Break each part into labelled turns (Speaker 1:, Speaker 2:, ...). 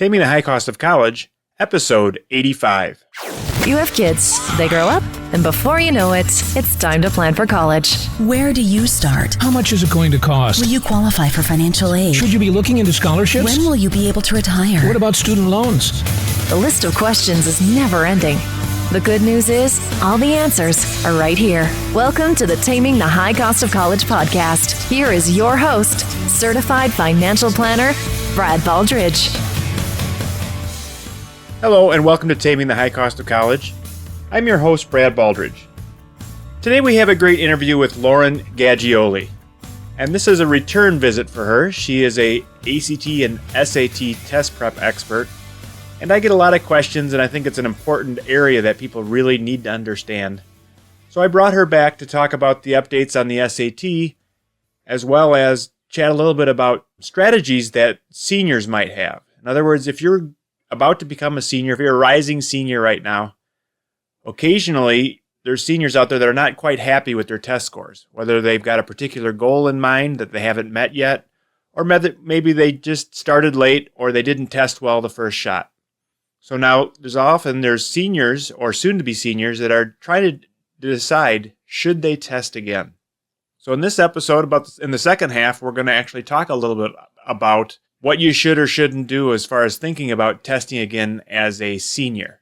Speaker 1: Taming the High Cost of College, Episode 85.
Speaker 2: You have kids, they grow up, and before you know it, it's time to plan for college.
Speaker 3: Where do you start?
Speaker 4: How much is it going to cost?
Speaker 3: Will you qualify for financial aid?
Speaker 4: Should you be looking into scholarships?
Speaker 3: When will you be able to retire?
Speaker 4: What about student loans?
Speaker 2: The list of questions is never ending. The good news is, all the answers are right here. Welcome to the Taming the High Cost of College podcast. Here is your host, certified financial planner, Brad Baldridge.
Speaker 1: Hello and welcome to Taming the High Cost of College. I'm your host, Brad Baldridge. Today we have a great interview with Lauren Gaggioli. And this is a return visit for her. She is a ACT and SAT test prep expert. And I get a lot of questions, and I think it's an important area that people really need to understand. So I brought her back to talk about the updates on the SAT, as well as chat a little bit about strategies that seniors might have. In other words, if you're about to become a senior, if you're a rising senior right now, occasionally there's seniors out there that are not quite happy with their test scores, whether they've got a particular goal in mind that they haven't met yet, or maybe they just started late or they didn't test well the first shot. So now there's seniors or soon-to-be seniors that are trying to decide, should they test again? So in this episode, in the second half, we're going to actually talk a little bit about what you should or shouldn't do as far as thinking about testing again as a senior.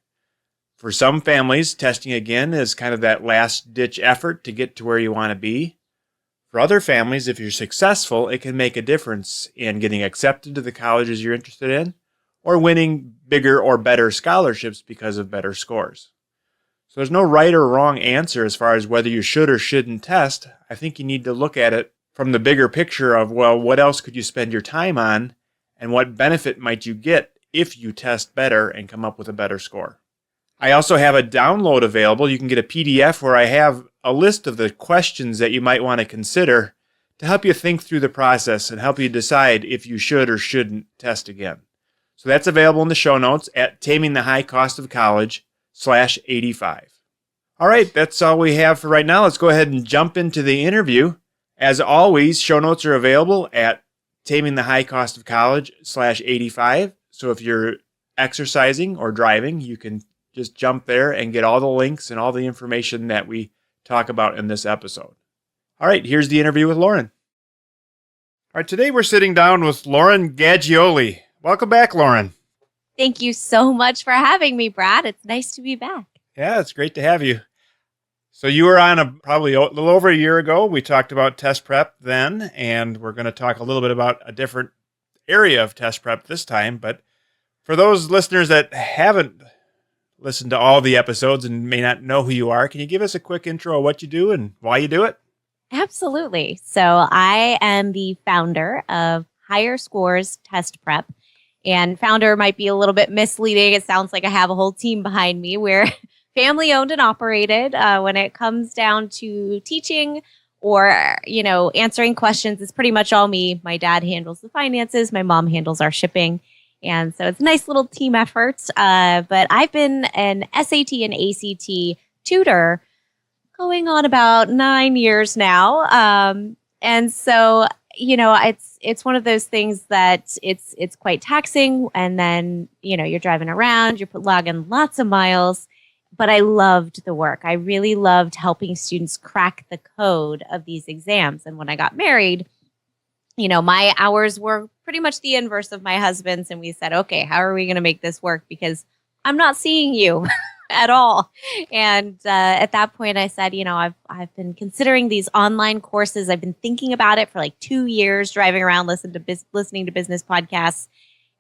Speaker 1: For some families, testing again is kind of that last-ditch effort to get to where you want to be. For other families, if you're successful, it can make a difference in getting accepted to the colleges you're interested in, or winning bigger or better scholarships because of better scores. So there's no right or wrong answer as far as whether you should or shouldn't test. I think you need to look at it from the bigger picture of, well, what else could you spend your time on, and what benefit might you get if you test better and come up with a better score. I also have a download available. You can get a PDF where I have a list of the questions that you might want to consider to help you think through the process and help you decide if you should or shouldn't test again. So that's available in the show notes at tamingthehighcostofcollege.com/85. All right, that's all we have for right now. Let's go ahead and jump into the interview. As always, show notes are available at tamingthehighcostofcollege.com/85. So if you're exercising or driving, you can just jump there and get all the links and all the information that we talk about in this episode. All right, here's the interview with Lauren. All right, today we're sitting down with Lauren Gaggioli. Welcome back, Lauren.
Speaker 5: Thank you so much for having me, Brad. It's nice to be back.
Speaker 1: Yeah, it's great to have you. So you were on probably a little over a year ago. We talked about test prep then, and we're going to talk a little bit about a different area of test prep this time. But for those listeners that haven't listened to all the episodes and may not know who you are, can you give us a quick intro of what you do and why you do it?
Speaker 5: Absolutely. So I am the founder of Higher Scores Test Prep. And founder might be a little bit misleading. It sounds like I have a whole team behind me. We're family owned and operated. When it comes down to teaching or, answering questions, it's pretty much all me. My dad handles the finances. My mom handles our shipping. And so it's a nice little team effort. But I've been an SAT and ACT tutor going on about 9 years now. And so, it's one of those things that it's quite taxing. And then, you're driving around, you're logging lots of miles. But I loved the work. I really loved helping students crack the code of these exams. And when I got married, my hours were pretty much the inverse of my husband's. And we said, okay, how are we going to make this work? Because I'm not seeing you at all. And at that point, I said, I've been considering these online courses. I've been thinking about it for like 2 years, driving around, listening to business podcasts.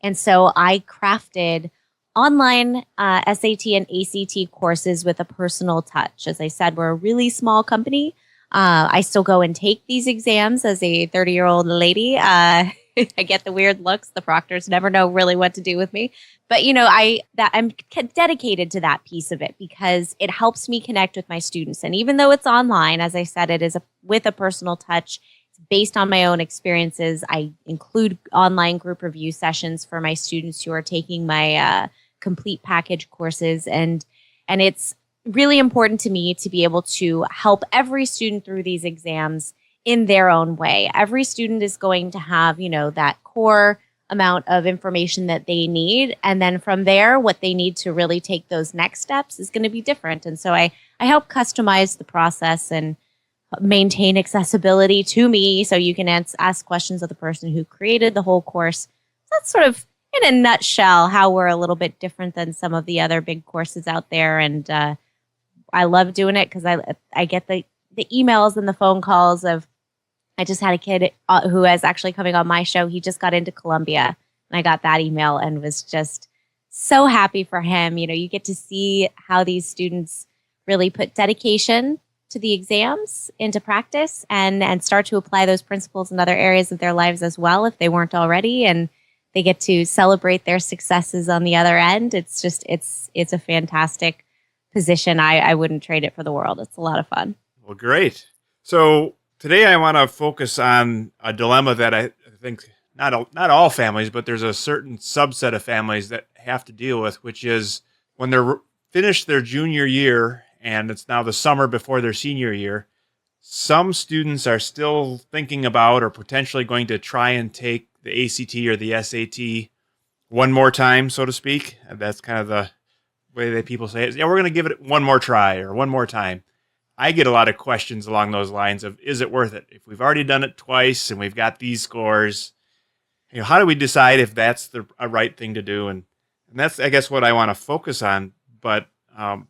Speaker 5: And so I crafted online SAT and ACT courses with a personal touch. As I said, we're a really small company. I still go and take these exams as a 30-year-old lady. I get the weird looks. The proctors never know really what to do with me. But, I'm dedicated to that piece of it because it helps me connect with my students. And even though it's online, as I said, it is with a personal touch. It's based on my own experiences. I include online group review sessions for my students who are taking my complete package courses. And it's really important to me to be able to help every student through these exams in their own way. Every student is going to have, that core amount of information that they need. And then from there, what they need to really take those next steps is going to be different. And so I help customize the process and maintain accessibility to me so you can ask questions of the person who created the whole course. That's sort of, in a nutshell, how we're a little bit different than some of the other big courses out there. And I love doing it because I get the emails and the phone calls of, I just had a kid who is actually coming on my show. He just got into Columbia, and I got that email and was just so happy for him. You know, you get to see how these students really put dedication to the exams into practice and start to apply those principles in other areas of their lives as well, if they weren't already. And they get to celebrate their successes on the other end. It's just, it's a fantastic position. I wouldn't trade it for the world. It's a lot of fun.
Speaker 1: Well, great. So today I want to focus on a dilemma that I think not all families, but there's a certain subset of families that have to deal with, which is when they're finished their junior year and it's now the summer before their senior year, some students are still thinking about or potentially going to try and take the ACT or the SAT one more time, so to speak. And that's kind of the way that people say it. Yeah, we're going to give it one more try or one more time. I get a lot of questions along those lines of, is it worth it? If we've already done it twice and we've got these scores, you know, how do we decide if that's a right thing to do? And that's, I guess, what I want to focus on. But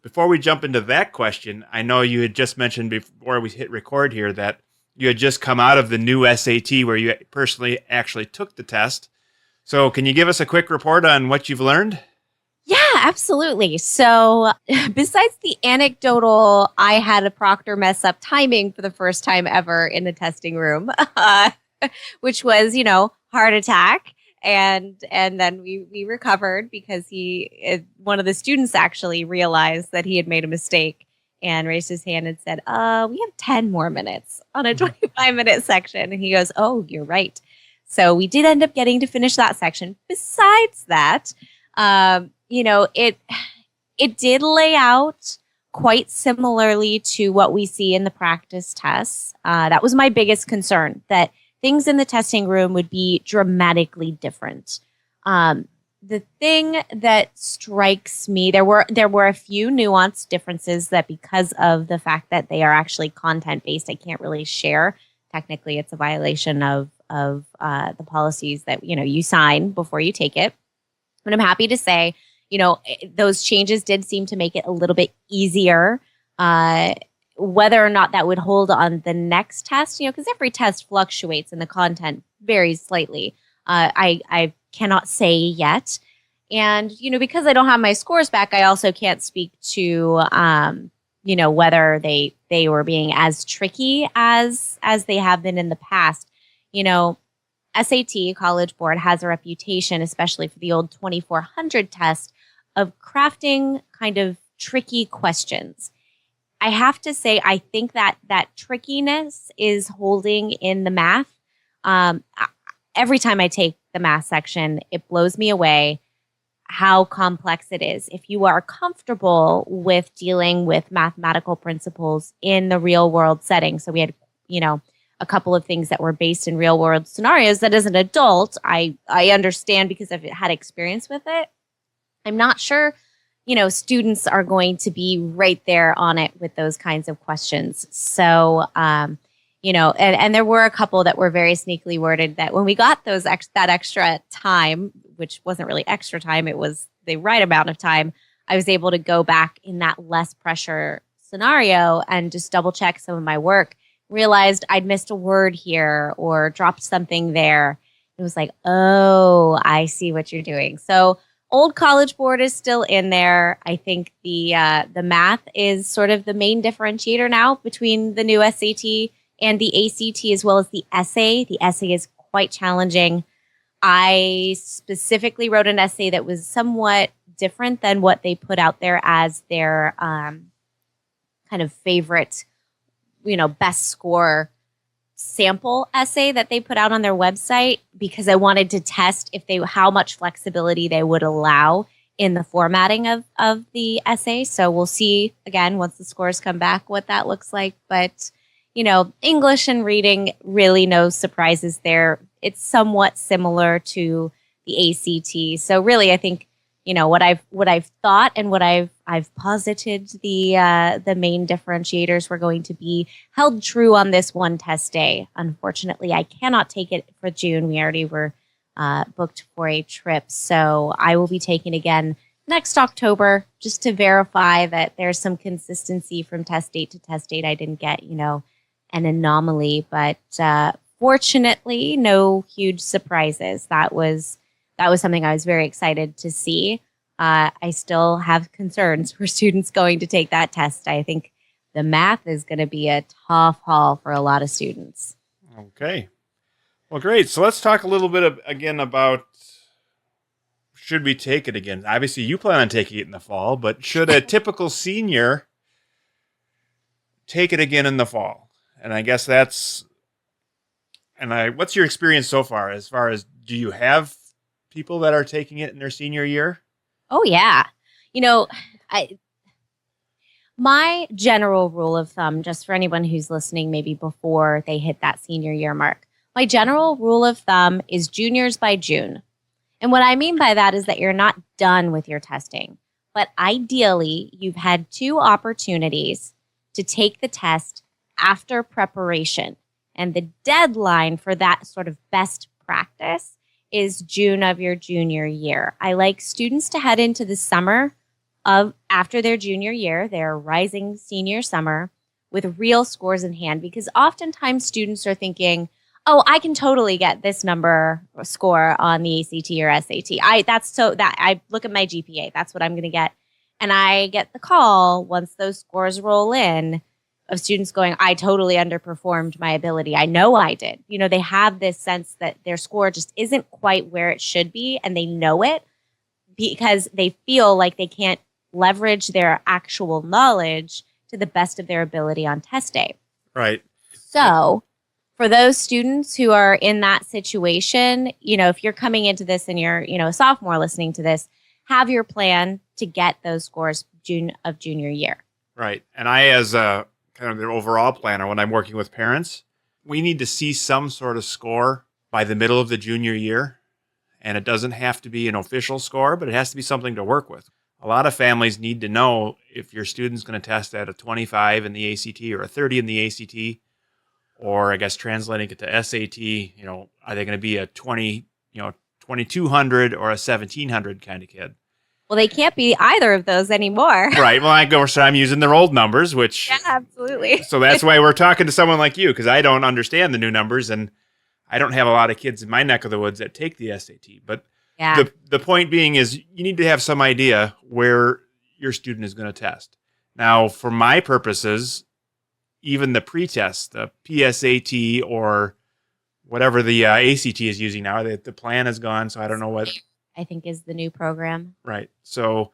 Speaker 1: before we jump into that question, I know you had just mentioned before we hit record here that you had just come out of the new SAT where you personally actually took the test. So can you give us a quick report on what you've learned?
Speaker 5: Yeah, absolutely. So besides the anecdotal, I had a proctor mess up timing for the first time ever in the testing room, which was, you know, heart attack. And then we recovered because one of the students actually realized that he had made a mistake and raised his hand and said, we have 10 more minutes on a 25-minute section. And he goes, oh, you're right. So we did end up getting to finish that section. Besides that, you know, it did lay out quite similarly to what we see in the practice tests. That was my biggest concern, that things in the testing room would be dramatically different. The thing that strikes me, there were a few nuanced differences that, because of the fact that they are actually content-based, I can't really share. Technically, it's a violation of the policies that, you know, you sign before you take it. But I'm happy to say, you know, those changes did seem to make it a little bit easier. Whether or not that would hold on the next test, you know, because every test fluctuates and the content varies slightly. I cannot say yet. And, you know, because I don't have my scores back, I also can't speak to, you know, whether they were being as tricky as they have been in the past. You know, SAT, College Board, has a reputation, especially for the old 2400 test, of crafting kind of tricky questions. I have to say, I think that trickiness is holding in the math. Every time I take the math section, it blows me away how complex it is. If you are comfortable with dealing with mathematical principles in the real world setting, so we had, you know, a couple of things that were based in real world scenarios that as an adult, I understand because I've had experience with it. I'm not sure, you know, students are going to be right there on it with those kinds of questions. So, you know, and there were a couple that were very sneakily worded that when we got that extra time, which wasn't really extra time, it was the right amount of time, I was able to go back in that less pressure scenario and just double check some of my work, realized I'd missed a word here or dropped something there. It was like, oh, I see what you're doing. So old College Board is still in there. I think the math is sort of the main differentiator now between the new SAT and the ACT, as well as the essay. The essay is quite challenging. I specifically wrote an essay that was somewhat different than what they put out there as their kind of favorite, you know, best score sample essay that they put out on their website, because I wanted to test how much flexibility they would allow in the formatting of the essay. So we'll see, again, once the scores come back, what that looks like. But, you know, English and reading, really no surprises there. It's somewhat similar to the ACT. So really, I think, what I've thought and what I've posited the main differentiators were going to be held true on this one test day. Unfortunately, I cannot take it for June. We already were booked for a trip, so I will be taking again next October just to verify that there's some consistency from test date to test date. I didn't get an anomaly, but fortunately, no huge surprises. That was something I was very excited to see. I still have concerns for students going to take that test. I think the math is going to be a tough haul for a lot of students.
Speaker 1: Okay. Well, great. So let's talk a little bit again about, should we take it again? Obviously, you plan on taking it in the fall, but should a typical senior take it again in the fall? And I guess what's your experience so far? As do you have people that are taking it in their senior year?
Speaker 5: Oh, yeah. My general rule of thumb, just for anyone who's listening, maybe before they hit that senior year mark, my general rule of thumb is juniors by June. And what I mean by that is that you're not done with your testing, but ideally you've had 2 opportunities to take the test after preparation. And the deadline for that sort of best practice is June of your junior year. I like students to head into the summer after their junior year, their rising senior summer, with real scores in hand, because oftentimes students are thinking, oh, I can totally get this number or score on the ACT or SAT. I look at my GPA, that's what I'm going to get. And I get the call once those scores roll in of students going, I totally underperformed my ability. I know I did. They have this sense that their score just isn't quite where it should be, and they know it because they feel like they can't leverage their actual knowledge to the best of their ability on test day.
Speaker 1: Right.
Speaker 5: So for those students who are in that situation, if you're coming into this and you're, a sophomore listening to this, have your plan to get those scores June of junior year.
Speaker 1: Right. And I, as a kind of the overall planner, when I'm working with parents, we need to see some sort of score by the middle of the junior year. And it doesn't have to be an official score, but it has to be something to work with. A lot of families need to know if your student's going to test at a 25 in the ACT or a 30 in the ACT, or I guess translating it to SAT, are they going to be a 2200 or a 1700 kind of kid?
Speaker 5: Well, they can't be either of those anymore.
Speaker 1: Right. Well, I'm using their old numbers, which...
Speaker 5: Yeah, absolutely.
Speaker 1: So that's why we're talking to someone like you, because I don't understand the new numbers, and I don't have a lot of kids in my neck of the woods that take the SAT. But
Speaker 5: yeah.
Speaker 1: The point being is you need to have some idea where your student is going to test. Now, for my purposes, even the pretest, the PSAT or whatever the ACT is using now, the plan is gone, so I don't know what...
Speaker 5: I think is the new program.
Speaker 1: Right. So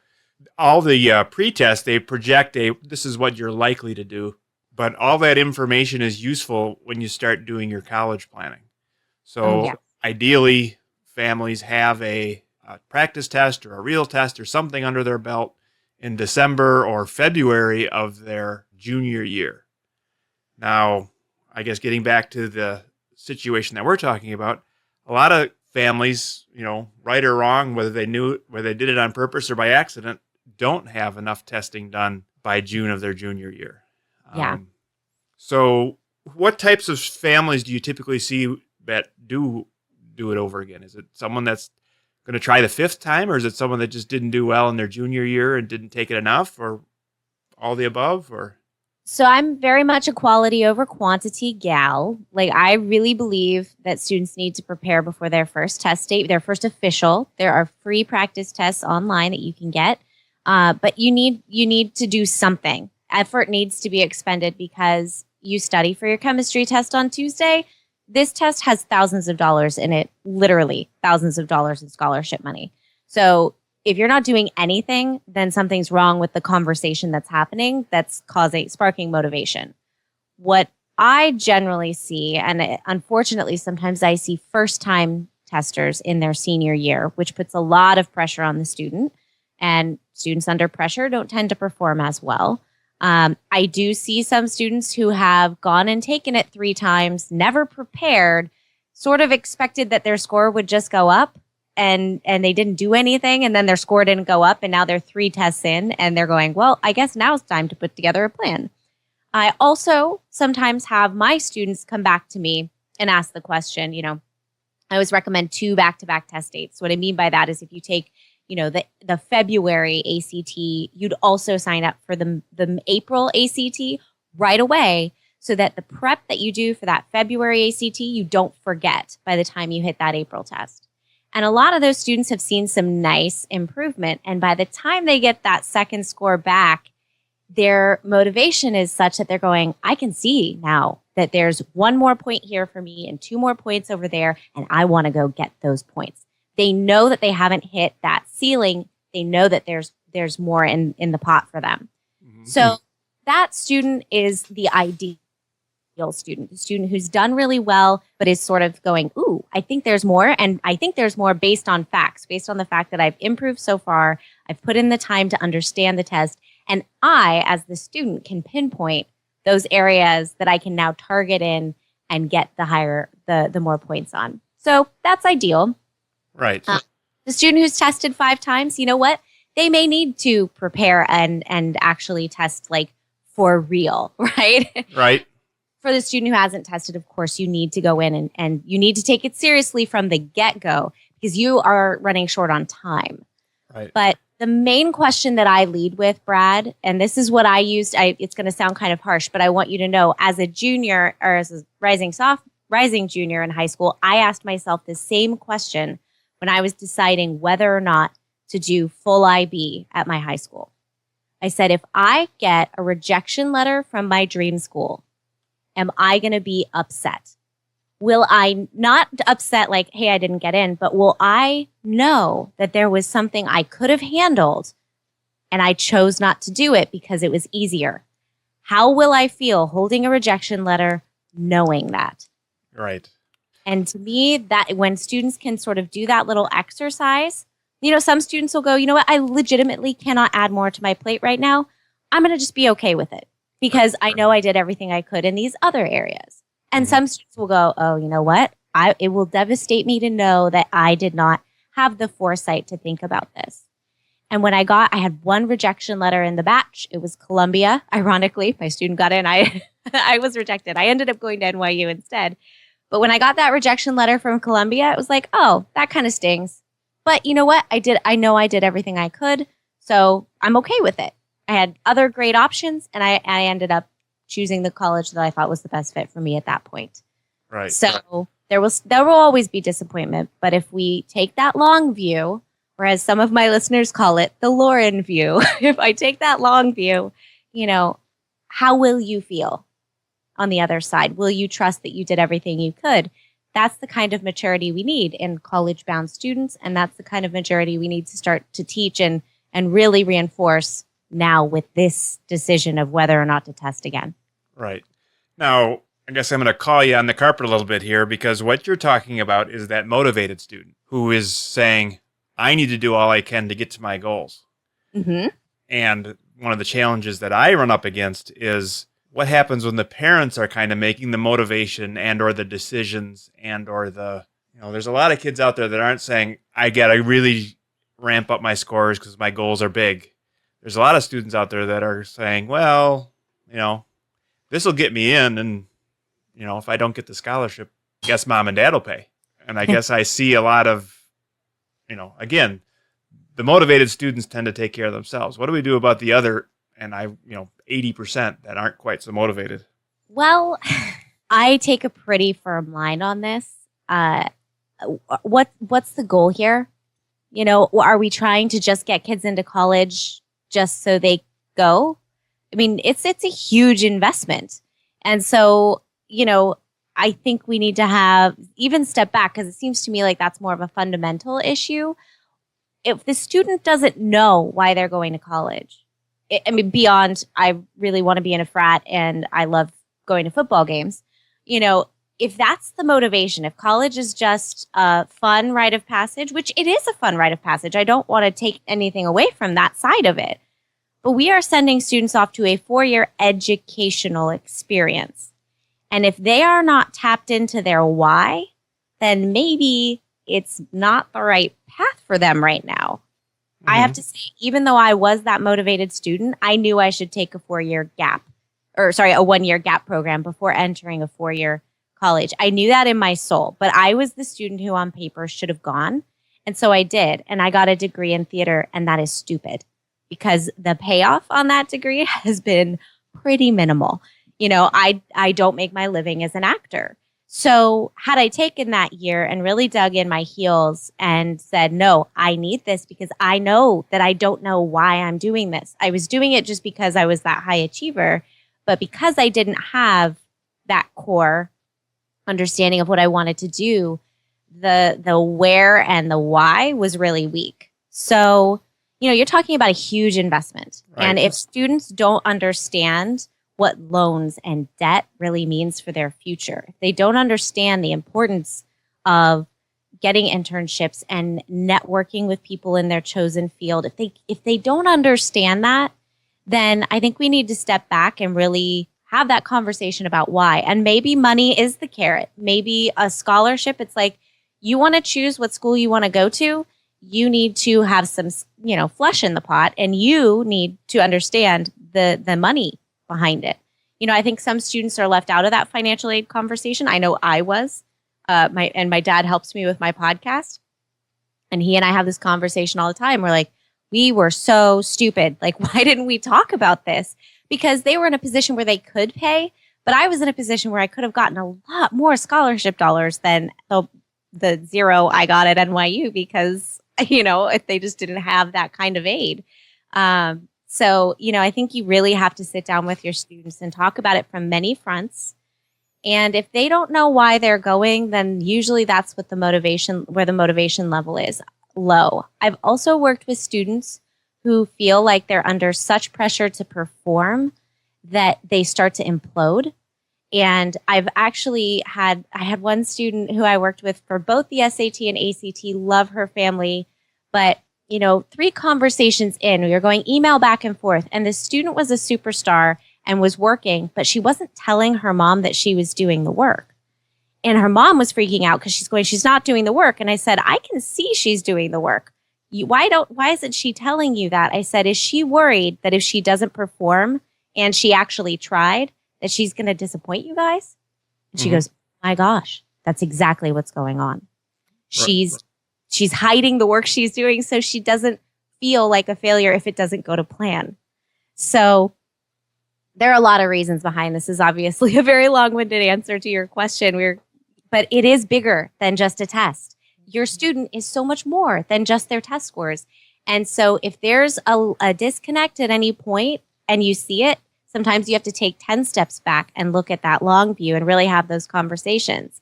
Speaker 1: all the pretest, they project this is what you're likely to do, but all that information is useful when you start doing your college planning. So Ideally, families have a practice test or a real test or something under their belt in December or February of their junior year. Now, I guess getting back to the situation that we're talking about, a lot of families, right or wrong, whether they did it on purpose or by accident, don't have enough testing done by June of their junior year.
Speaker 5: Yeah.
Speaker 1: So what types of families do you typically see that do it over again? Is it someone that's going to try the 5th time, or is it someone that just didn't do well in their junior year and didn't take it enough, or all the above, or...
Speaker 5: So I'm very much a quality over quantity gal. I really believe that students need to prepare before their first test date, their first official. There are free practice tests online that you can get, but you need to do something. Effort needs to be expended because you study for your chemistry test on Tuesday. This test has thousands of dollars in it, literally thousands of dollars in scholarship money. So if you're not doing anything, then something's wrong with the conversation that's happening that's sparking motivation. What I generally see, and unfortunately sometimes I see first-time testers in their senior year, which puts a lot of pressure on the student, and students under pressure don't tend to perform as well. I do see some students who have gone and taken it 3 times, never prepared, sort of expected that their score would just go up, and they didn't do anything, and then their score didn't go up, and now they're 3 tests in, and they're going, well, I guess now it's time to put together a plan. I also sometimes have my students come back to me and ask the question, I always recommend 2 back-to-back test dates. What I mean by that is if you take, the February ACT, you'd also sign up for the April ACT right away so that the prep that you do for that February ACT, you don't forget by the time you hit that April test. And a lot of those students have seen some nice improvement. And by the time they get that second score back, their motivation is such that they're going, I can see now that there's 1 more point here for me and 2 more points over there, and I want to go get those points. They know that they haven't hit that ceiling. They know that there's more in the pot for them. Mm-hmm. So that student is the ideal student, the student who's done really well, but is sort of going, ooh, I think there's more. And I think there's more based on facts, based on the fact that I've improved so far. I've put in the time to understand the test. And I, as the student, can pinpoint those areas that I can now target in and get the more points on. So that's ideal.
Speaker 1: Right.
Speaker 5: The student who's tested 5 times, you know what? They may need to prepare and actually test like for real, right?
Speaker 1: Right.
Speaker 5: For the student who hasn't tested, of course, you need to go in and you need to take it seriously from the get-go because you are running short on time.
Speaker 1: Right.
Speaker 5: But the main question that I lead with, Brad, and this is what I used, it's going to sound kind of harsh, but I want you to know, as a junior or as a rising junior in high school, I asked myself the same question when I was deciding whether or not to do full IB at my high school. I said, if I get a rejection letter from my dream school, am I going to be upset? Will I not upset like, hey, I didn't get in, but will I know that there was something I could have handled and I chose not to do it because it was easier? How will I feel holding a rejection letter knowing that?
Speaker 1: Right.
Speaker 5: And to me, that when students can sort of do that little exercise, some students will go, you know what, I legitimately cannot add more to my plate right now. I'm going to just be okay with it because I know I did everything I could in these other areas. And some students will go, oh, you know what? It will devastate me to know that I did not have the foresight to think about this. And when I had 1 rejection letter in the batch. It was Columbia. Ironically, my student got in. I was rejected. I ended up going to NYU instead. But when I got that rejection letter from Columbia, it was like, oh, that kind of stings. But you know what? I know I did everything I could. So I'm okay with it. I had other great options, and I ended up choosing the college that I thought was the best fit for me at that point.
Speaker 1: Right.
Speaker 5: So there will always be disappointment. But if we take that long view, or as some of my listeners call it, the Lauren view, if I take that long view, how will you feel on the other side? Will you trust that you did everything you could? That's the kind of maturity we need in college-bound students, and that's the kind of maturity we need to start to teach and really reinforce now with this decision of whether or not to test again.
Speaker 1: Right. Now, I guess I'm going to call you on the carpet a little bit here because what you're talking about is that motivated student who is saying, I need to do all I can to get to my goals. Mm-hmm. And one of the challenges that I run up against is what happens when the parents are kind of making the motivation and or the decisions and or there's a lot of kids out there that aren't saying, I got to really ramp up my scores because my goals are big. There's a lot of students out there that are saying, well, this will get me in. And, if I don't get the scholarship, I guess mom and dad will pay. And I guess I see a lot of, again, the motivated students tend to take care of themselves. What do we do about the other, 80% that aren't quite so motivated?
Speaker 5: Well, I take a pretty firm line on this. What's the goal here? Are we trying to just get kids into college just so they go? I mean, it's a huge investment. And so, I think we need to have even step back because it seems to me like that's more of a fundamental issue. If the student doesn't know why they're going to college, beyond I really want to be in a frat and I love going to football games, if that's the motivation, if college is just a fun rite of passage, which it is a fun rite of passage, I don't want to take anything away from that side of it. But we are sending students off to a 4-year educational experience. And if they are not tapped into their why, then maybe it's not the right path for them right now. I have to say, even though I was that motivated student, I knew I should take a 1-year gap program before entering a 4-year college. I knew that in my soul, but I was the student who on paper should have gone. And so I did. And I got a degree in theater, and that is stupid because the payoff on that degree has been pretty minimal. I don't make my living as an actor. So had I taken that year and really dug in my heels and said, no, I need this because I know that I don't know why I'm doing this. I was doing it just because I was that high achiever, but because I didn't have that core understanding of what I wanted to do, the where and the why was really weak. So, you're talking about a huge investment.
Speaker 1: Right.
Speaker 5: And if students don't understand what loans and debt really means for their future, if they don't understand the importance of getting internships and networking with people in their chosen field, if they don't understand that, then I think we need to step back and really have that conversation about why. And maybe money is the carrot. Maybe a scholarship, it's like, you want to choose what school you want to go to, you need to have some, flesh in the pot, and you need to understand the money behind it. I think some students are left out of that financial aid conversation. I know I was. My dad helps me with my podcast, and he and I have this conversation all the time. We're like, we were so stupid. Like, why didn't we talk about this? Because they were in a position where they could pay, but I was in a position where I could have gotten a lot more scholarship dollars than the zero I got at NYU because, if they just didn't have that kind of aid. So, I think you really have to sit down with your students and talk about it from many fronts. And if they don't know why they're going, then usually that's where the motivation level is low. I've also worked with students who feel like they're under such pressure to perform that they start to implode. And I had one student who I worked with for both the SAT and ACT, love her family, but 3 conversations in, we were going email back and forth, and the student was a superstar and was working, but she wasn't telling her mom that she was doing the work. And her mom was freaking out because she's not doing the work. And I said, I can see she's doing the work. Why isn't she telling you that? I said, is she worried that if she doesn't perform and she actually tried, that she's going to disappoint you guys? And she goes, my gosh, that's exactly what's going on. She's hiding the work she's doing so she doesn't feel like a failure if it doesn't go to plan. So there are a lot of reasons behind this. Is obviously a very long-winded answer to your question. But it is bigger than just a test. Your student is so much more than just their test scores. And so if there's a disconnect at any point and you see it, sometimes you have to take 10 steps back and look at that long view and really have those conversations.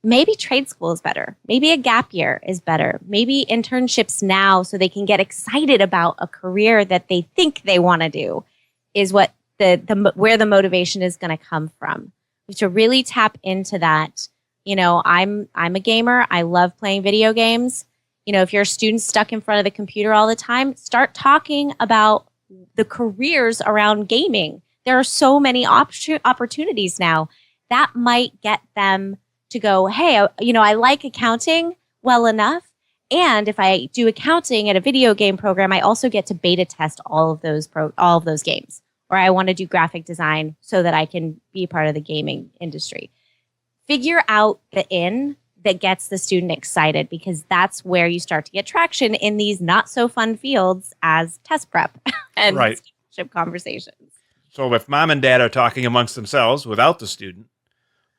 Speaker 5: Maybe trade school is better. Maybe a gap year is better. Maybe internships now so they can get excited about a career that they think they want to do is what where the motivation is going to come from. To really tap into that. I'm a gamer. I love playing video games. If you're a student stuck in front of the computer all the time, start talking about the careers around gaming. There are so many opportunities now that might get them to go, hey, I like accounting well enough. And if I do accounting at a video game program, I also get to beta test all of those games. Or I want to do graphic design so that I can be part of the gaming industry. Figure out the in that gets the student excited, because that's where you start to get traction in these not so fun fields as test prep and scholarship conversations.
Speaker 1: So if mom and dad are talking amongst themselves without the student,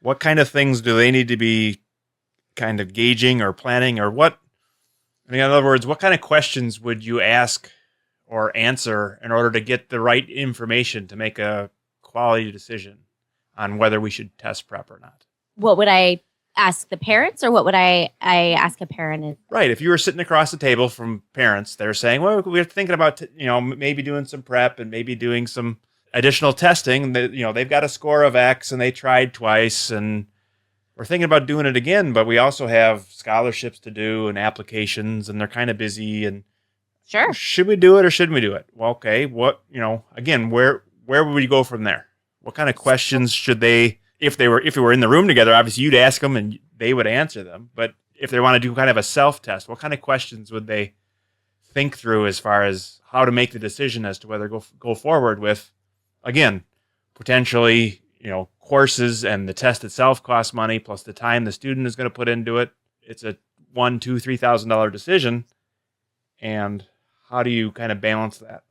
Speaker 1: what kind of things do they need to be kind of gauging or planning, or what? In other words, what kind of questions would you ask or answer in order to get the right information to make a quality decision on whether we should test prep or not?
Speaker 5: What would I ask the parents, or what would I ask a parent?
Speaker 1: Right. If you were sitting across the table from parents, they're saying, well, we're thinking about, maybe doing some prep and maybe doing some additional testing. They've got a score of X and they tried twice and we're thinking about doing it again, but we also have scholarships to do and applications and they're kind of busy. And
Speaker 5: sure,
Speaker 1: should we do it or shouldn't we do it? Well, okay. What, again, where would we go from there? What kind of questions should they, if we were in the room together, obviously you'd ask them and they would answer them. But if they want to do kind of a self-test, what kind of questions would they think through as far as how to make the decision as to whether go forward with, again, potentially, courses, and the test itself costs money, plus the time the student is going to put into it. It's a $1,000, $2,000, $3,000 decision. And how do you kind of balance that?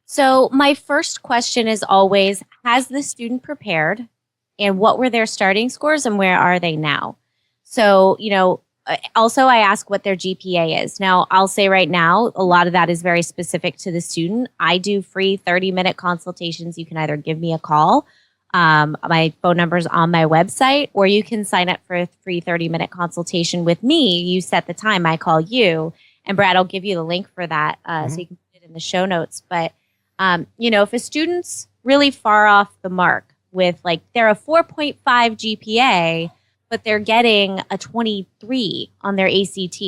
Speaker 5: So my first question is always, has the student prepared? And what were their starting scores and where are they now? So, also I ask what their GPA is. Now, I'll say right now, a lot of that is very specific to the student. I do free 30-minute consultations. You can either give me a call. My phone number is on my website, or you can sign up for a free 30-minute consultation with me. You set the time, I call you, and Brad, I'll give you the link for that so you can put it in the show notes. But, if a student's really far off the mark with they're a 4.5 GPA, but they're getting a 23 on their ACT,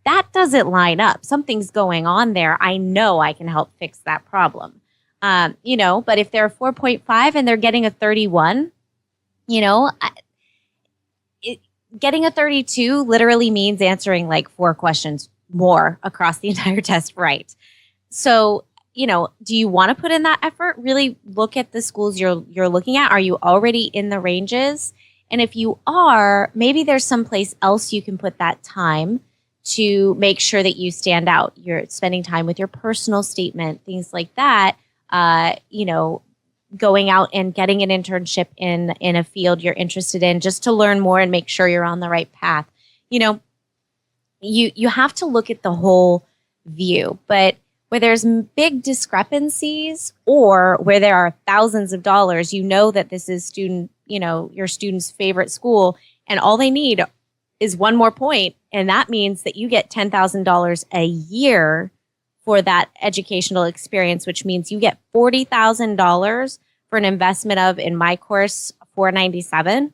Speaker 5: that doesn't line up. Something's going on there. I know I can help fix that problem. But if they're a 4.5 and they're getting a 31, getting a 32 literally means answering 4 questions more across the entire test right. So, do you want to put in that effort? Really look at the schools you're looking at. Are you already in the ranges? And if you are, maybe there's someplace else you can put that time to make sure that you stand out. You're spending time with your personal statement, things like that. Going out and getting an internship in a field you're interested in just to learn more and make sure you're on the right path. You have to look at the whole view, but where there's big discrepancies or where there are thousands of dollars, that this is your student's favorite school, and all they need is one more point, and that means that you get $10,000 a year for that educational experience, which means you get $40,000 for an investment of, in my course, $497.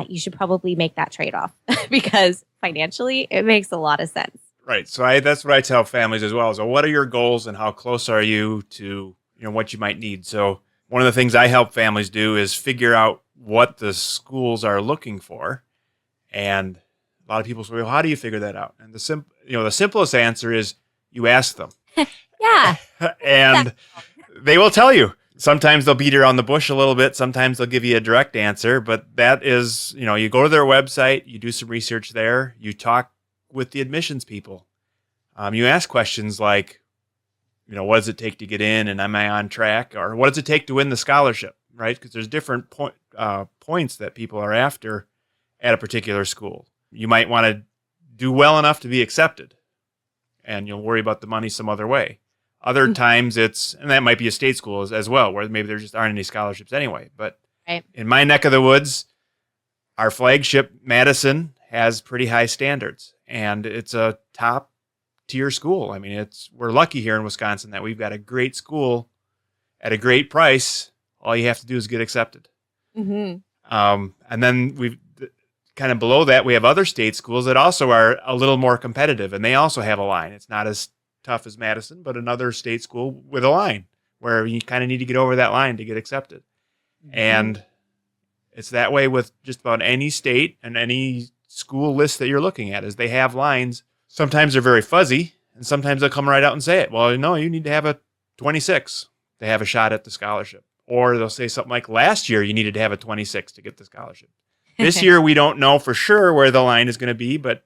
Speaker 5: You should probably make that trade-off because financially it makes a lot of sense.
Speaker 1: Right. So that's what I tell families as well. So what are your goals and how close are you to what you might need? So one of the things I help families do is figure out what the schools are looking for. And a lot of people say, well, how do you figure that out? And the simplest answer is you ask them.
Speaker 5: Yeah.
Speaker 1: And they will tell you. Sometimes they'll beat around the bush a little bit. Sometimes they'll give you a direct answer. But that is, you go to their website, you do some research there, you talk with the admissions people. You ask questions like, what does it take to get in, and am I on track? Or what does it take to win the scholarship, right? Because there's different points that people are after at a particular school. You might want to do well enough to be accepted, and you'll worry about the money some other way. Other times and that might be a state school as well, where maybe there just aren't any scholarships anyway. But in my neck of the woods, our flagship, Madison, has pretty high standards, and it's a top tier school. I mean, we're lucky here in Wisconsin that we've got a great school at a great price. All you have to do is get accepted. Mm-hmm. And then we've kind of below that, we have other state schools that also are a little more competitive, and they also have a line. It's not as tough as Madison, but another state school with a line where you kind of need to get over that line to get accepted. Mm-hmm. And it's that way with just about any state and any school list that you're looking at, is they have lines. Sometimes they're very fuzzy, and sometimes they'll come right out and say it. Well, no, you need to have a 26 to have a shot at the scholarship. Or they'll say something like, last year you needed to have a 26 to get the scholarship. This year we don't know for sure where the line is going to be, but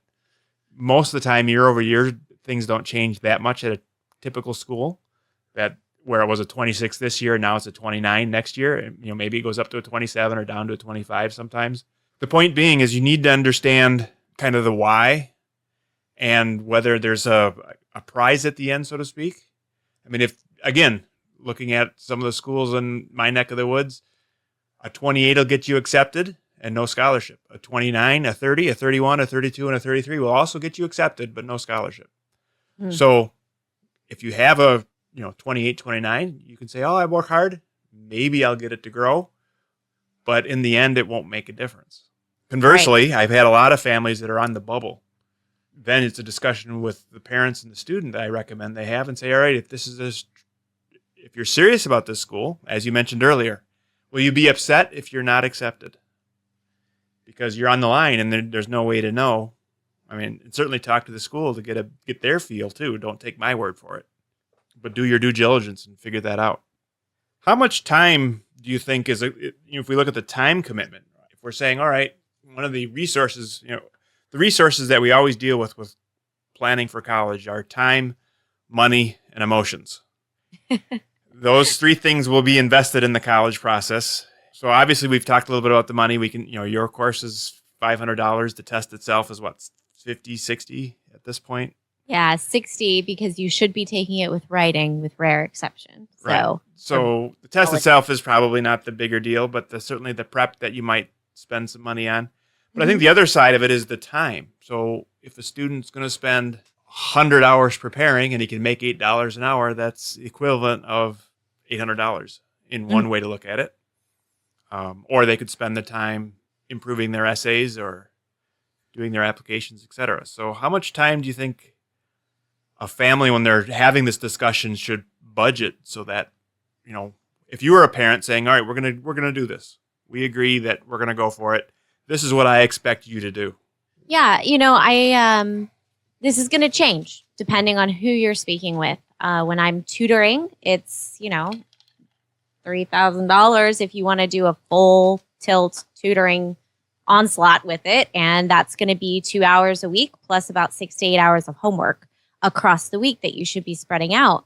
Speaker 1: most of the time, year over year, things don't change that much at a typical school. That where it was a 26 this year, now it's a 29 next year. Maybe it goes up to a 27 or down to a 25 sometimes. The point being is you need to understand kind of the why and whether there's a prize at the end, so to speak. I mean, if, again, looking at some of the schools in my neck of the woods, a 28 will get you accepted and no scholarship. A 29, a 30, a 31, a 32, and a 33 will also get you accepted, but no scholarship. Hmm. So if you have a 28, 29, you can say, oh, I work hard. Maybe I'll get it to grow. But in the end, it won't make a difference. Conversely, right. I've had a lot of families that are on the bubble. Then it's a discussion with the parents and the student that I recommend they have and say, all right, if you're serious about this school, as you mentioned earlier, will you be upset if you're not accepted? Because you're on the line and there's no way to know I mean, and certainly talk to the school to get their feel too. Don't take my word for it, but do your due diligence and figure that out. How much time do you think if we look at the time commitment, if we're saying, all right, one of the resources, the resources that we always deal with planning for college are time, money, and emotions. Those three things will be invested in the college process. So obviously we've talked a little bit about the money. We can, your course is $500. The test itself is what, 50, 60 at this point?
Speaker 5: Yeah, 60 because you should be taking it with writing with rare exception.
Speaker 1: Right. So the test itself is probably not the bigger deal, but certainly the prep that you might spend some money on. But I think the other side of it is the time. So if a student's going to spend 100 hours preparing and he can make $8 an hour, that's the equivalent of $800 in one way to look at it. Or they could spend the time improving their essays or doing their applications, etc. So how much time do you think a family, when they're having this discussion, should budget so that, if you were a parent saying, all right, we're gonna do this. We agree that we're gonna go for it. This is what I expect you to do. Yeah,
Speaker 5: this is going to change depending on who you're speaking with. When I'm tutoring, it's, $3,000 if you want to do a full tilt tutoring onslaught with it. And that's going to be 2 hours a week plus about 6 to 8 hours of homework across the week that you should be spreading out.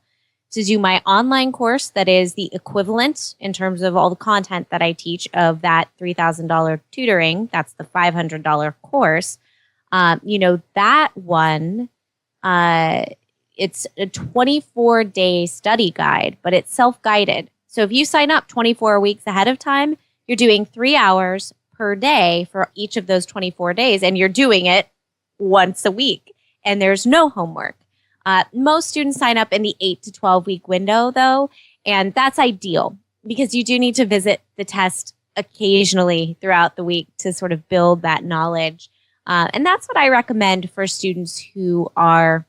Speaker 5: To do my online course, that is the equivalent in terms of all the content that I teach of that $3,000 tutoring, that's the $500 course. That one, it's a 24-day study guide, but it's self-guided. So if you sign up 24 weeks ahead of time, you're doing 3 hours per day for each of those 24 days, and you're doing it once a week, and there's no homework. Most students sign up in the 8 to 12 week window, though, and that's ideal because you do need to visit the test occasionally throughout the week to sort of build that knowledge. And that's what I recommend for students who are,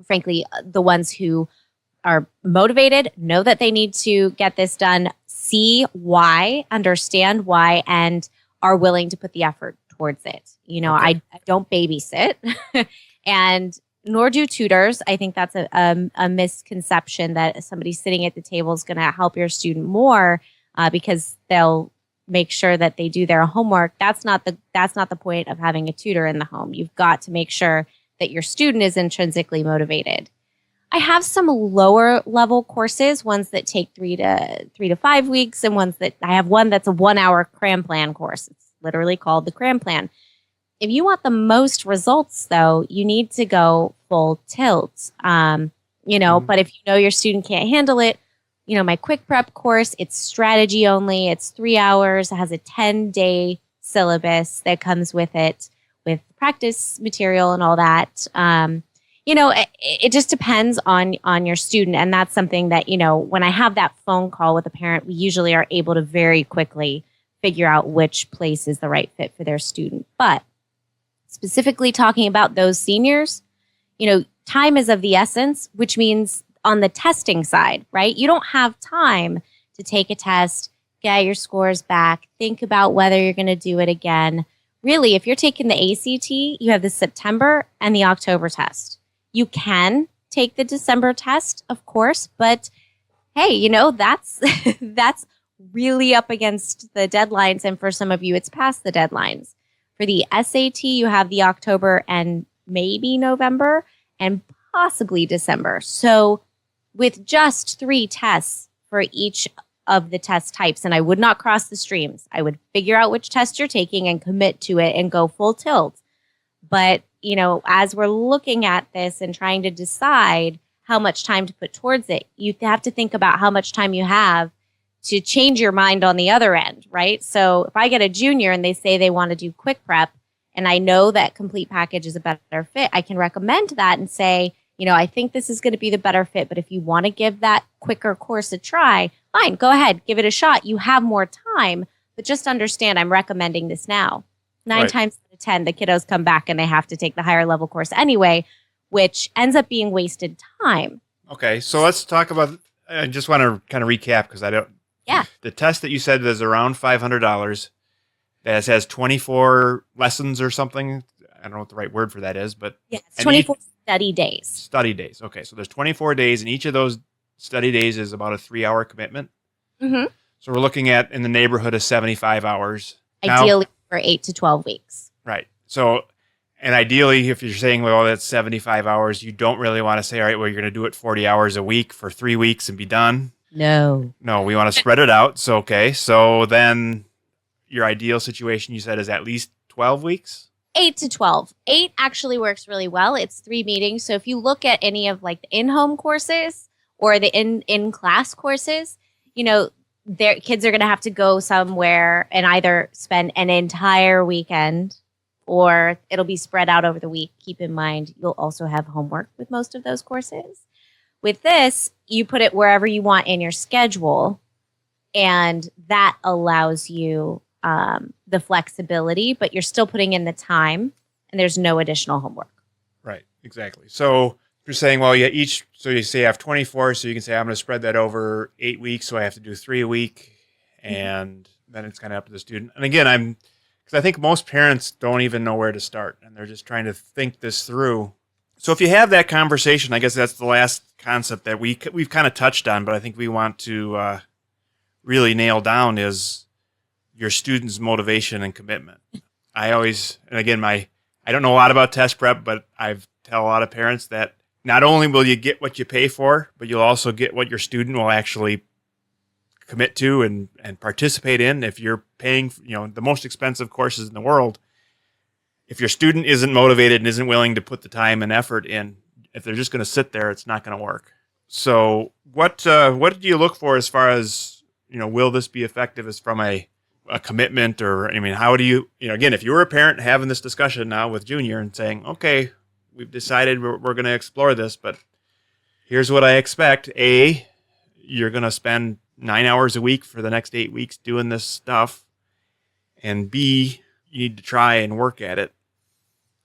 Speaker 5: frankly, the ones who are motivated, know that they need to get this done, see why, understand why, and are willing to put the effort towards it. Okay. I don't babysit and nor do tutors. I think that's a misconception that somebody sitting at the table is going to help your student more because they'll make sure that they do their homework. That's not the point of having a tutor in the home. You've got to make sure that your student is intrinsically motivated. I have some lower level courses, ones that take 3 to 5 weeks, and I have one that's a 1 hour cram plan course. It's literally called the cram plan. If you want the most results, though, you need to go full tilt. But if your student can't handle it, my quick prep course, it's strategy only. It's 3 hours. It has a 10-day syllabus that comes with it, with practice material and all that. It just depends on your student. And that's something that, when I have that phone call with a parent, we usually are able to very quickly figure out which place is the right fit for their student. But specifically talking about those seniors, time is of the essence, which means on the testing side, right? You don't have time to take a test, get your scores back, think about whether you're going to do it again. Really, if you're taking the ACT, you have the September and the October test. You can take the December test, of course, but hey, that's that's really up against the deadlines, and for some of you, it's past the deadlines. For the SAT, you have the October and maybe November and possibly December. So with just 3 tests for each of the test types, and I would not cross the streams. I would figure out which test you're taking and commit to it and go full tilt. But, as we're looking at this and trying to decide how much time to put towards it, you have to think about how much time you have to change your mind on the other end, right? So if I get a junior and they say they want to do quick prep, and I know that complete package is a better fit, I can recommend that and say, I think this is going to be the better fit, but if you want to give that quicker course a try, fine, go ahead, give it a shot. You have more time, but just understand I'm recommending this now. 9 times out of 10, the kiddos come back and they have to take the higher level course anyway, which ends up being wasted time.
Speaker 1: Okay, so let's talk about, I just want to kind of recap because I don't, the test that you said is around $500, that has 24 lessons or something. I don't know what the right word for that is, but
Speaker 5: Yes,
Speaker 1: and
Speaker 5: 24 study days.
Speaker 1: study days. Okay, so there's 24 days, and each of those study days is about a 3-hour commitment.
Speaker 5: Mm-hmm.
Speaker 1: So we're looking at in the neighborhood of 75 hours. Now,
Speaker 5: Ideally for 8 to 12 weeks.
Speaker 1: right. So, and ideally, if you're saying, well, that's 75 hours, you don't really want to say, all right, well, you're going to do it 40 hours a week for 3 weeks and be done.
Speaker 5: No.
Speaker 1: No, we want to spread it out. So, okay. So then your ideal situation, you said, is at least 12 weeks?
Speaker 5: 8 to 12. 8 actually works really well. It's 3 meetings. So if you look at any of like the in-home courses or the in-class courses, their kids are going to have to go somewhere and either spend an entire weekend or it'll be spread out over the week. Keep in mind, you'll also have homework with most of those courses. With this, you put it wherever you want in your schedule, and that allows you the flexibility, but you're still putting in the time, and there's no additional homework.
Speaker 1: Right, exactly. So you're saying, well, yeah, so you say I have 24, so you can say I'm going to spread that over 8 weeks, so I have to do 3 a week, and then it's kind of up to the student. And again, because I think most parents don't even know where to start, and they're just trying to think this through. So if you have that conversation, I guess that's the last concept that we've kind of touched on, but I think we want to really nail down is your student's motivation and commitment. I always, and again, I don't know a lot about test prep, but I've tell a lot of parents that not only will you get what you pay for, but you'll also get what your student will actually commit to and participate in. If you're paying, the most expensive courses in the world, if your student isn't motivated and isn't willing to put the time and effort in, if they're just going to sit there, it's not going to work. So what do you look for as far as, will this be effective as from a commitment, or, how do you, again, if you were a parent having this discussion now with Junior and saying, okay, we've decided we're going to explore this, but here's what I expect. A, you're going to spend 9 hours a week for the next 8 weeks doing this stuff. And B, you need to try and work at it.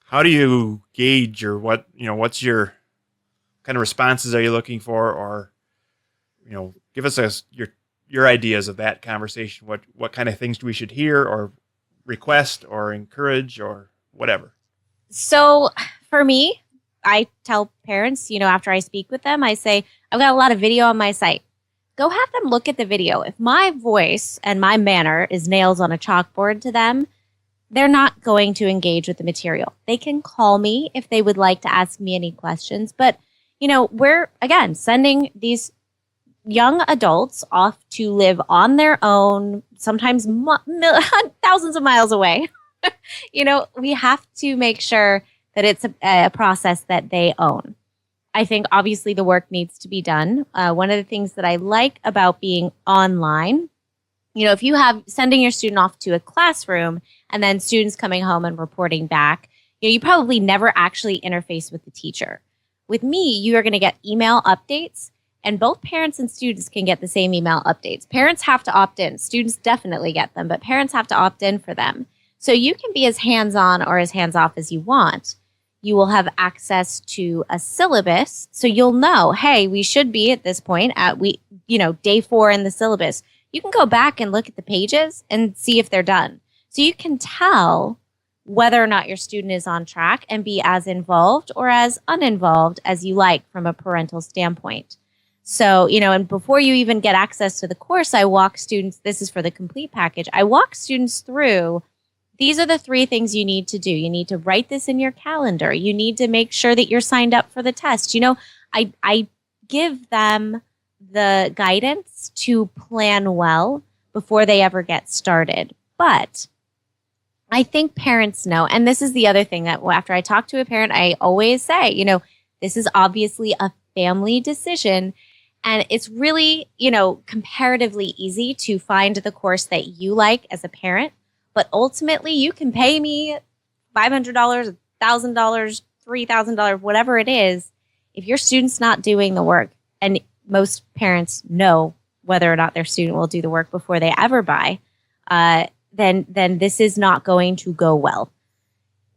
Speaker 1: How do you gauge, or what's your kind of responses are you looking for, or, give us your ideas of that conversation. What kind of things we should hear or request or encourage or whatever?
Speaker 5: So for me, I tell parents, after I speak with them, I say, I've got a lot of video on my site. Go have them look at the video. If my voice and my manner is nails on a chalkboard to them, they're not going to engage with the material. They can call me if they would like to ask me any questions. But, we're, again, sending these young adults off to live on their own, sometimes thousands of miles away. We have to make sure that it's a process that they own. I think obviously the work needs to be done. One of the things that I like about being online, if you have sending your student off to a classroom and then students coming home and reporting back, you probably never actually interface with the teacher. With me, you are going to get email updates, and both parents and students can get the same email updates. Parents have to opt in. Students definitely get them, but parents have to opt in for them. So you can be as hands-on or as hands-off as you want. You will have access to a syllabus, so you'll know, hey, we should be at this point at day 4 in the syllabus. You can go back and look at the pages and see if they're done. So you can tell whether or not your student is on track and be as involved or as uninvolved as you like from a parental standpoint. So, and before you even get access to the course, I walk students, this is for the complete package, I walk students through, these are the 3 things you need to do. You need to write this in your calendar. You need to make sure that you're signed up for the test. I give them the guidance to plan well before they ever get started. But I think parents know, and this is the other thing that after I talk to a parent, I always say, this is obviously a family decision. And it's really, comparatively easy to find the course that you like as a parent. But ultimately, you can pay me $500, $1,000, $3,000, whatever it is. If your student's not doing the work, and most parents know whether or not their student will do the work before they ever buy, then this is not going to go well.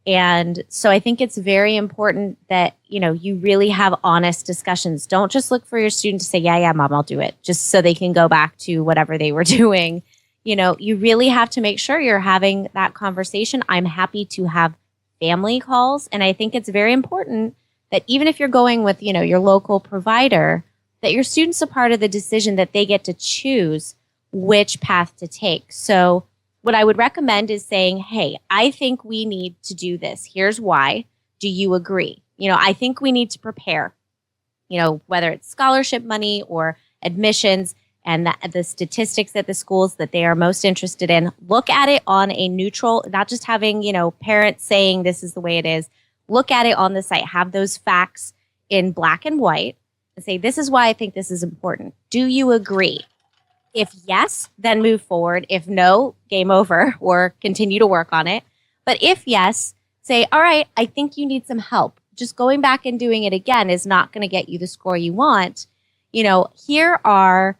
Speaker 5: And so I think it's very important that, you really have honest discussions. Don't just look for your student to say, yeah, mom, I'll do it, just so they can go back to whatever they were doing. You really have to make sure you're having that conversation. I'm happy to have family calls. And I think it's very important that even if you're going with, your local provider, that your student's a part of the decision, that they get to choose which path to take. So what I would recommend is saying, hey, I think we need to do this. Here's why. Do you agree? I think we need to prepare, whether it's scholarship money or admissions and the statistics at the schools that they are most interested in. Look at it on a neutral, not just having, parents saying this is the way it is. Look at it on the site. Have those facts in black and white and say, this is why I think this is important. Do you agree? If yes, then move forward. If no, game over, or continue to work on it. But if yes, say, all right, I think you need some help. Just going back and doing it again is not going to get you the score you want. Here are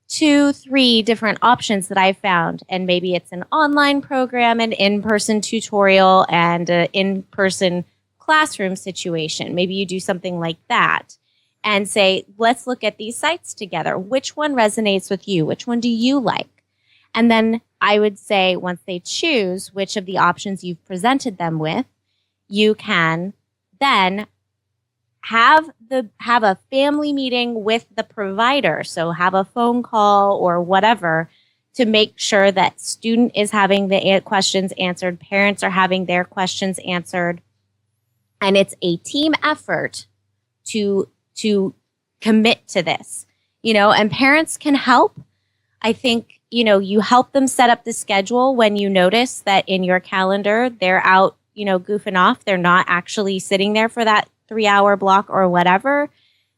Speaker 5: 2-3 different options that I found. And maybe it's an online program, an in-person tutorial, and an in-person classroom situation. Maybe you do something like that and say, let's look at these sites together. Which one resonates with you? Which one do you like? And then I would say, once they choose which of the options you've presented them with, you can then have a family meeting with the provider. So have a phone call or whatever to make sure that student is having the questions answered, parents are having their questions answered. And it's a team effort to commit to this, and parents can help. I think, you help them set up the schedule when you notice that in your calendar, they're out, goofing off. They're not actually sitting there for that 3-hour block or whatever.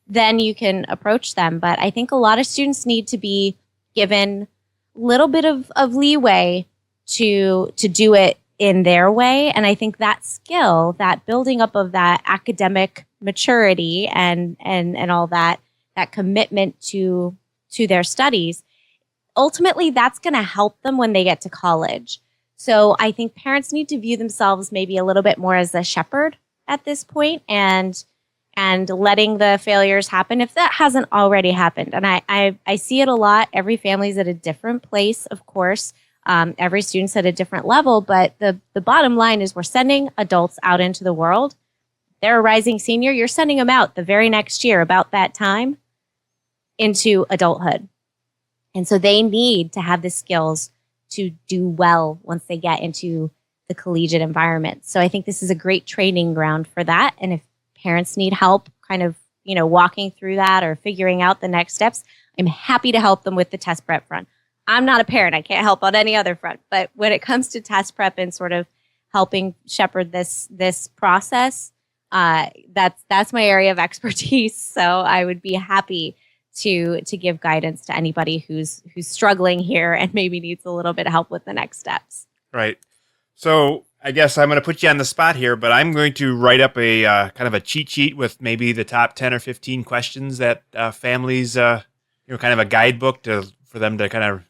Speaker 5: Then you can approach them. But I think a lot of students need to be given a little bit of leeway to do it in their way. And I think that skill, that building up of that academic maturity and all that commitment to their studies, ultimately that's going to help them when they get to college. So I think parents need to view themselves maybe a little bit more as a shepherd at this point, and letting the failures happen if that hasn't already happened. And I see it a lot. Every family's at a different place, of course. Every student's at a different level, but the bottom line is we're sending adults out into the world. They're a rising senior. You're sending them out the very next year, about that time, into adulthood. And so they need to have the skills to do well once they get into the collegiate environment. So I think this is a great training ground for that. And if parents need help kind of, walking through that or figuring out the next steps, I'm happy to help them with the test prep front. I'm not a parent. I can't help on any other front. But when it comes to test prep and sort of helping shepherd this process, that's my area of expertise. So I would be happy to give guidance to anybody who's struggling here and maybe needs a little bit of help with the next steps.
Speaker 1: Right. So I guess I'm going to put you on the spot here, but I'm going to write up a kind of a cheat sheet with maybe the top 10 or 15 questions that families, kind of a guidebook for them to kind of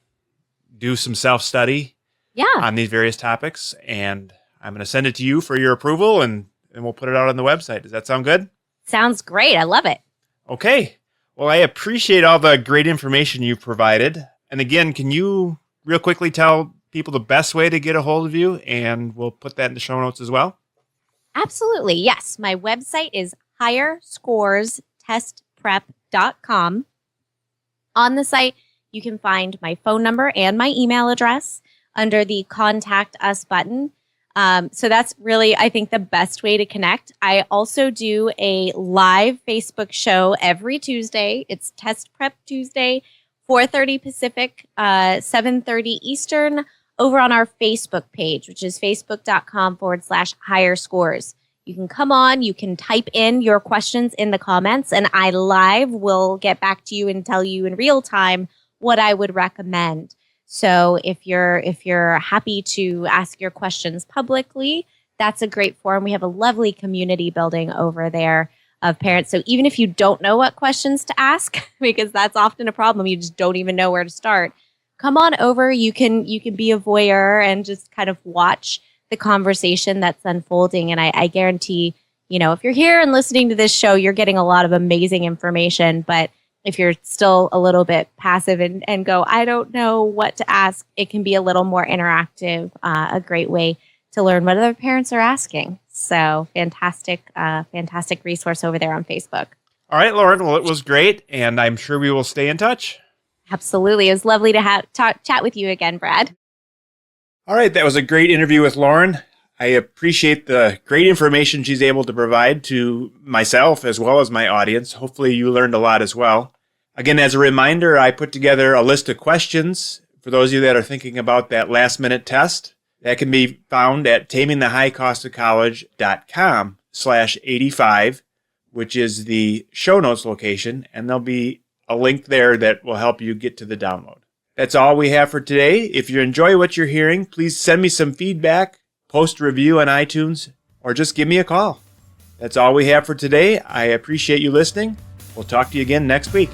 Speaker 1: do some self-study on these various topics. And I'm going to send it to you for your approval, and we'll put it out on the website. Does that sound good?
Speaker 5: Sounds great. I love it.
Speaker 1: Okay. Well, I appreciate all the great information you've provided. And again, can you real quickly tell people the best way to get a hold of you? And we'll put that in the show notes as well.
Speaker 5: Absolutely. Yes. My website is higherscorestestprep.com. On the site, you can find my phone number and my email address under the Contact Us button. So that's really, I think, the best way to connect. I also do a live Facebook show every Tuesday. It's Test Prep Tuesday, 4:30 Pacific, 7:30 Eastern, over on our Facebook page, which is facebook.com/higher scores. You can come on, you can type in your questions in the comments, and I live will get back to you and tell you in real time what I would recommend. So if you're happy to ask your questions publicly, that's a great forum. We have a lovely community building over there of parents. So even if you don't know what questions to ask, because that's often a problem, you just don't even know where to start, come on over. You can be a voyeur and just kind of watch the conversation that's unfolding. And I guarantee, if you're here and listening to this show, you're getting a lot of amazing information. But if you're still a little bit passive and go, I don't know what to ask, it can be a little more interactive, a great way to learn what other parents are asking. So fantastic resource over there on Facebook.
Speaker 1: All right, Lauren. Well, it was great, and I'm sure we will stay in touch.
Speaker 5: Absolutely. It was lovely to chat with you again, Brad.
Speaker 1: All right, that was a great interview with Lauren. I appreciate the great information she's able to provide to myself as well as my audience. Hopefully you learned a lot as well. Again, as a reminder, I put together a list of questions for those of you that are thinking about that last-minute test. That can be found at tamingthehighcostofcollege.com/85, which is the show notes location, and there'll be a link there that will help you get to the download. That's all we have for today. If you enjoy what you're hearing, please send me some feedback, post a review on iTunes, or just give me a call. That's all we have for today. I appreciate you listening. We'll talk to you again next week.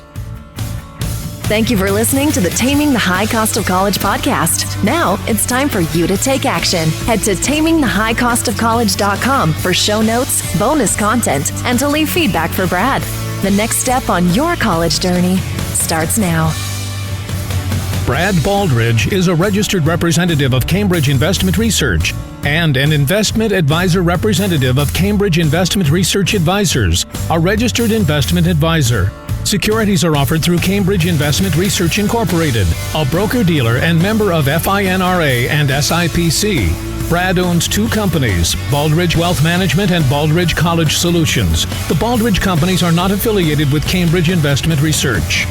Speaker 2: Thank you for listening to the Taming the High Cost of College podcast. Now it's time for you to take action. Head to tamingthehighcostofcollege.com for show notes, bonus content, and to leave feedback for Brad. The next step on your college journey starts now.
Speaker 4: Brad Baldridge is a registered representative of Cambridge Investment Research and an investment advisor representative of Cambridge Investment Research Advisors, a registered investment advisor. Securities are offered through Cambridge Investment Research Incorporated, a broker-dealer and member of FINRA and SIPC. Brad owns two companies, Baldridge Wealth Management and Baldridge College Solutions. The Baldridge companies are not affiliated with Cambridge Investment Research.